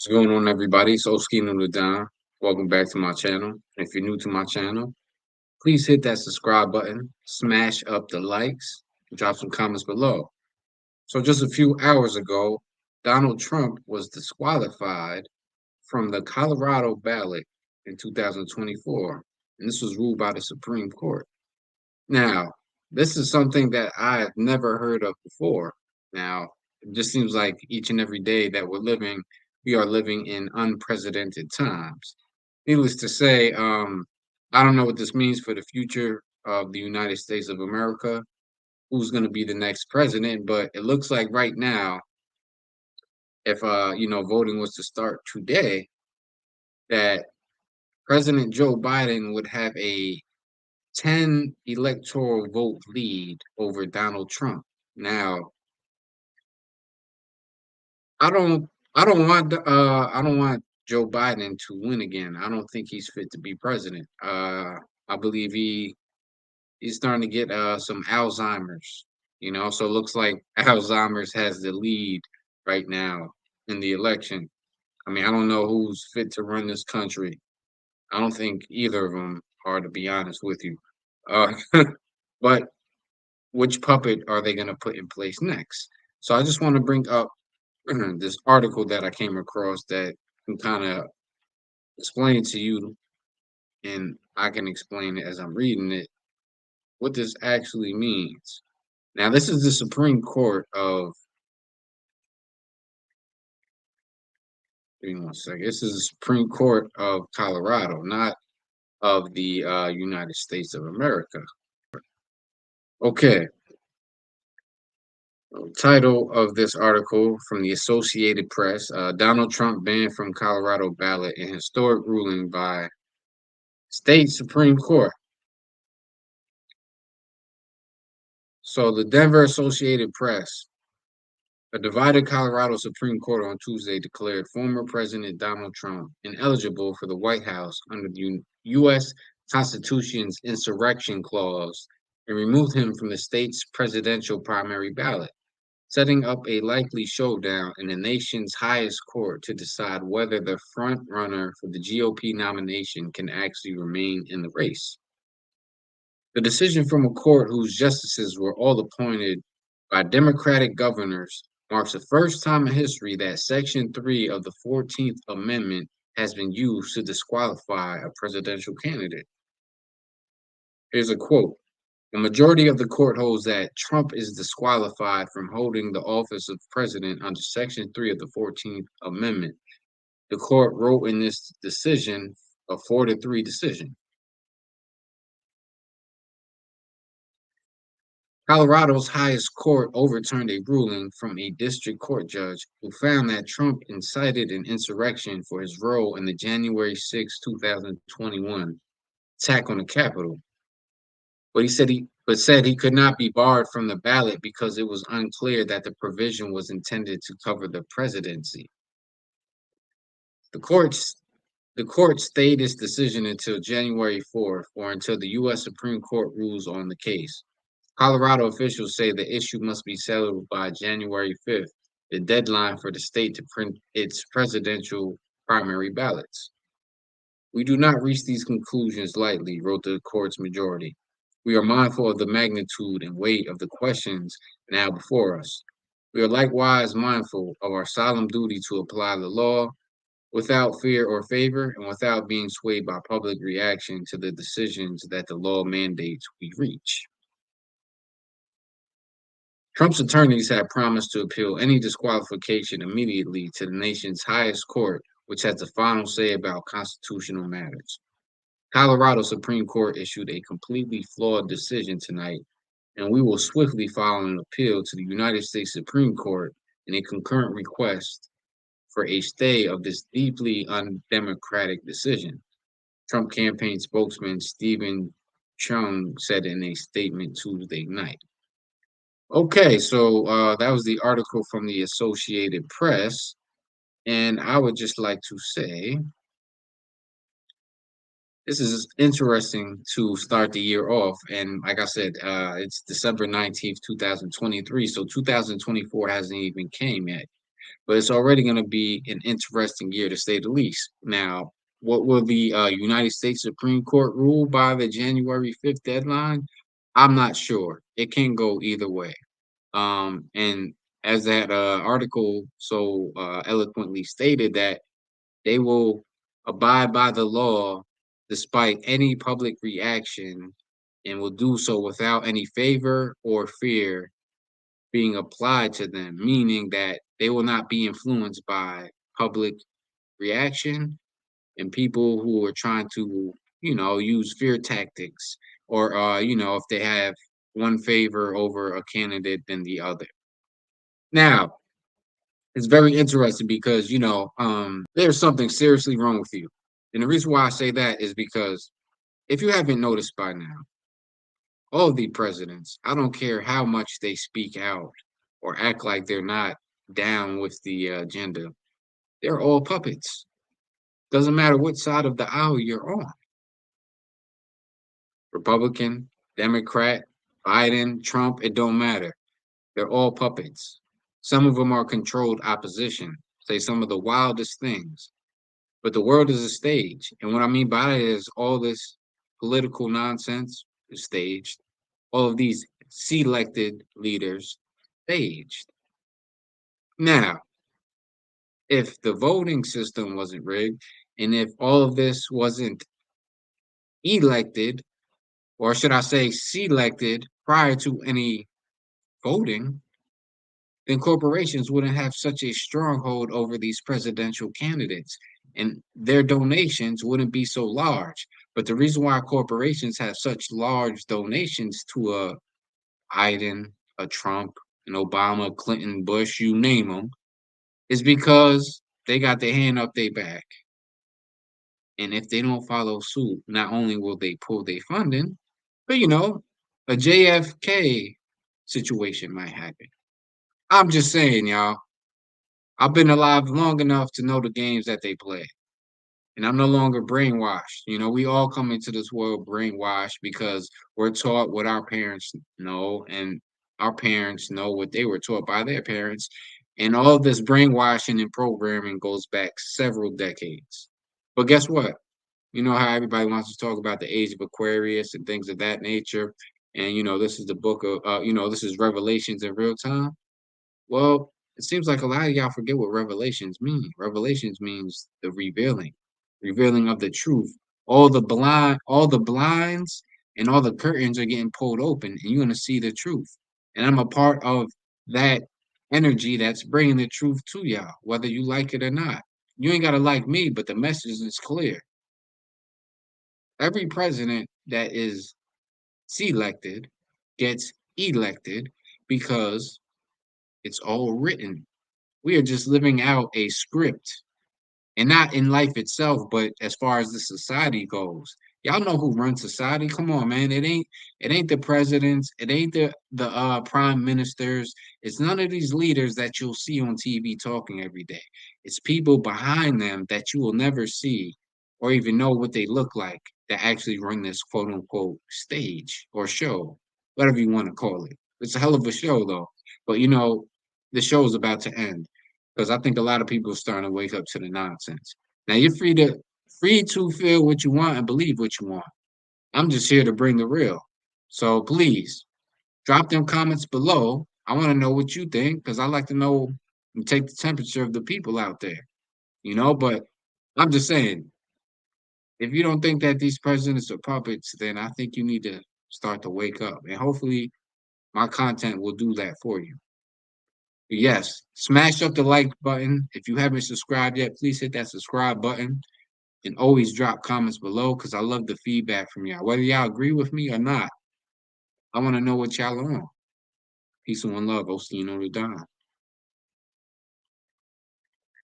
What's going on, everybody? So Noodle Don. Welcome back to my channel. If you're new to my channel, please hit that subscribe button, smash up the likes, and drop some comments below. So just a few hours ago, Donald Trump was disqualified from the Colorado ballot in 2024, and this was ruled by the Supreme Court. Now, this is something that I've never heard of before. Now, it just seems like each and every day that we are living in unprecedented times. Needless to say, I don't know what this means for the future of the United States of America, who's going to be the next president, but it looks like right now, if voting was to start today, that President Joe Biden would have a 10 electoral vote lead over Donald Trump. Now, I don't I don't want Joe Biden to win again. I don't think he's fit to be president. I believe he's starting to get some Alzheimer's, so it looks like Alzheimer's has the lead right now in the election. I mean, I don't know who's fit to run this country. I don't think either of them are, to be honest with you. Uh, but which puppet are they going to put in place next? So I just want to bring up this article that I came across that can kind of explain to you, and I can explain it as I'm reading it, what this actually means. Now, this is the Supreme Court of, give me one second. This is the Supreme Court of Colorado, not of the United States of America. Okay, title of this article from the Associated Press, Donald Trump banned from Colorado ballot in historic ruling by state Supreme Court. So the Denver Associated Press, a divided Colorado Supreme Court on Tuesday declared former President Donald Trump ineligible for the White House under the U.S. Constitution's insurrection clause and removed him from the state's presidential primary ballot, setting up a likely showdown in the nation's highest court to decide whether the front runner for the GOP nomination can actually remain in the race. The decision from a court whose justices were all appointed by Democratic governors marks the first time in history that Section 3 of the 14th Amendment has been used to disqualify a presidential candidate. Here's a quote. The majority of the court holds that Trump is disqualified from holding the office of president under Section 3 of the 14th Amendment. The court wrote in this decision, a 4-3 decision. Colorado's highest court overturned a ruling from a district court judge who found that Trump incited an insurrection for his role in the January 6, 2021 attack on the Capitol. But said he could not be barred from the ballot because it was unclear that the provision was intended to cover the presidency. The court stayed its decision until January 4th or until the U.S. Supreme Court rules on the case. Colorado officials say the issue must be settled by January 5th, the deadline for the state to print its presidential primary ballots. We do not reach these conclusions lightly, wrote the court's majority. We are mindful of the magnitude and weight of the questions now before us. We are likewise mindful of our solemn duty to apply the law without fear or favor and without being swayed by public reaction to the decisions that the law mandates we reach. Trump's attorneys had promised to appeal any disqualification immediately to the nation's highest court, which has the final say about constitutional matters. Colorado Supreme Court issued a completely flawed decision tonight, and we will swiftly file an appeal to the United States Supreme Court in a concurrent request for a stay of this deeply undemocratic decision, Trump campaign spokesman Stephen Chung said in a statement Tuesday night. Okay, so that was the article from the Associated Press, and I would just like to say this is interesting to start the year off, and like I said, it's December 19th, 2023, so 2024 hasn't even came yet. but it's already going to be an interesting year to say the least. Now, what will the United States Supreme Court rule by the January 5th deadline? I'm not sure. It can go either way. And as that article so eloquently stated, that they will abide by the law despite any public reaction and will do so without any favor or fear being applied to them, meaning that they will not be influenced by public reaction and people who are trying to, use fear tactics or, if they have one favor over a candidate than the other. Now, it's very interesting because, there's something seriously wrong with you. And the reason why I say that is because if you haven't noticed by now, all of the presidents, I don't care how much they speak out or act like they're not down with the agenda, they're all puppets. Doesn't matter what side of the aisle you're on, Republican, Democrat, Biden, Trump, it don't matter. They're all puppets. Some of them are controlled opposition, say some of the wildest things. But the world is a stage. And what I mean by that is all this political nonsense is staged. All of these selected leaders staged. Now, if the voting system wasn't rigged, and if all of this wasn't elected, or should I say selected prior to any voting, then corporations wouldn't have such a stronghold over these presidential candidates and their donations wouldn't be so large. But the reason why corporations have such large donations to a Biden, a Trump, an Obama, Clinton, Bush, you name them, is because they got their hand up their back. And if they don't follow suit, not only will they pull their funding, but a JFK situation might happen. I'm just saying, y'all. I've been alive long enough to know the games that they play. And I'm no longer brainwashed. We all come into this world brainwashed because we're taught what our parents know, and our parents know what they were taught by their parents. And all of this brainwashing and programming goes back several decades. But guess what? You know how everybody wants to talk about the age of Aquarius and things of that nature. And, this is the book of, this is Revelations in real time. Well, it seems like a lot of y'all forget what revelations mean. Revelations means the revealing of the truth. All the blinds and all the curtains are getting pulled open, and you're gonna see the truth. And I'm a part of that energy that's bringing the truth to y'all, whether you like it or not. You ain't gotta like me, but the message is clear. Every president that is selected gets elected because it's all written. We are just living out a script, and not in life itself, but as far as the society goes. Y'all know who runs society? Come on, man. It ain't the presidents, it ain't the prime ministers. It's none of these leaders that you'll see on TV talking every day. It's people behind them that you will never see or even know what they look like that actually run this quote unquote stage or show, whatever you want to call it. It's a hell of a show though. But the show is about to end because I think a lot of people are starting to wake up to the nonsense. Now you're free to feel what you want and believe what you want. I'm just here to bring the real. So please drop them comments below. I want to know what you think because I like to know and take the temperature of the people out there. But I'm just saying, if you don't think that these presidents are puppets, then I think you need to start to wake up. And hopefully my content will do that for you. Yes, smash up the like button. If you haven't subscribed yet, please hit that subscribe button and always drop comments below because I love the feedback from y'all. Whether y'all agree with me or not, I want to know what y'all are on. Peace and one love. I'll see you on the dime.